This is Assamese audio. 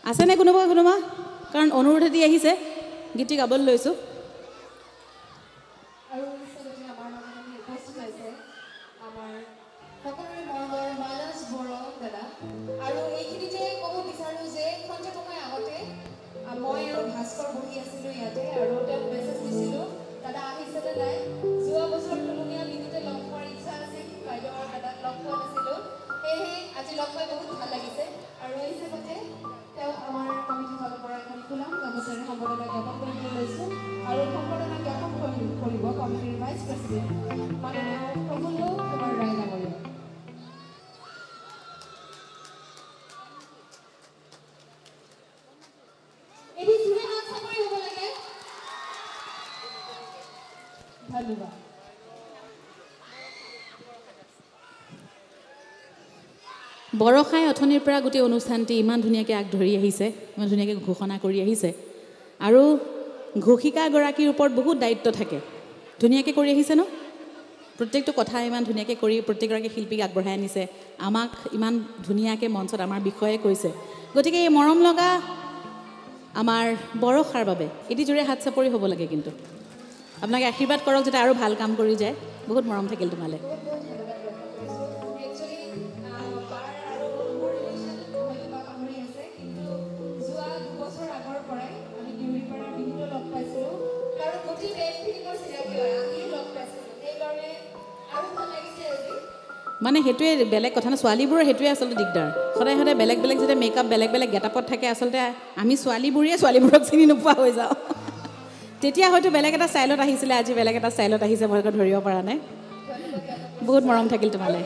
আছেনে কোনোবা কোনোবা? কাৰণ অনুৰোধ এটি আহিছে, গীতটি গাবলৈ লৈছোঁ। মই আৰু ভাস্কৰ বহি আছিলোঁ ইয়াতে আৰু তেওঁক মেছেজ দিছিলোঁ, দাদা আহিছেনে নাই? যোৱা বছৰ তুলনীয়া বিহুতে লগ পোৱাৰ ইচ্ছা আছিল, বাইদেউ আৰু দাদাক লগ পোৱা নাছিলোঁ, সেয়েহে আজি লগ পাই বহুত ভাল লাগিছে। আৰু এই হিচাপতে তেওঁক আমাৰ কমিটিৰ ফালৰ পৰা এখন ফুলাম গামোচাৰে সম্বৰ্ধনা জ্ঞাপন কৰিবলৈ লৈছোঁ। আৰু সম্বৰ্ধনা জ্ঞাপন কৰিব কমিটিৰ ভাইচ প্ৰেছিডেণ্ট মাননীয় প্ৰফুল্ল কুমাৰ ৰায় ডাঙৰীয়া। ধন্যবাদ। বৰষাই অথনিৰ পৰা গোটেই অনুষ্ঠানটি ইমান ধুনীয়াকৈ আগধৰি আহিছে, ইমান ধুনীয়াকৈ ঘোষণা কৰি আহিছে। আৰু ঘোষিকাগৰাকীৰ ওপৰত বহুত দায়িত্ব থাকে, ধুনীয়াকৈ কৰি আহিছে ন? প্ৰত্যেকটো কথা ইমান ধুনীয়াকৈ কৰি প্ৰত্যেকগৰাকী শিল্পীক আগবঢ়াই আনিছে, আমাক ইমান ধুনীয়াকৈ মঞ্চত আমাৰ বিষয়ে কৈছে। গতিকে এই মৰম লগা আমাৰ বৰষাৰ বাবে এটি জোৰে হাত চাপৰি হ'ব লাগে। কিন্তু আপোনালোকে আশীৰ্বাদ কৰক যাতে আৰু ভাল কাম কৰি যায়। বহুত মৰম থাকিল তোমালৈ। মানে সেইটোৱে বেলেগ কথা ন, ছোৱালীবোৰৰ সেইটোৱে আচলতে দিগদাৰ। সদায় সদায় বেলেগ বেলেগ যেতিয়া মেকআপ বেলেগ বেলেগ গেটআপত থাকে, আচলতে আমি ছোৱালীবোৰক চিনি নোপোৱা হৈ যাওঁ। তেতিয়া হয়তো বেলেগ এটা ষ্টাইলত আহিছিলে, আজি বেলেগ এটা ষ্টাইলত আহিছে, মই ধৰিব পৰা নাই। বহুত মৰম থাকিল তোমালৈ।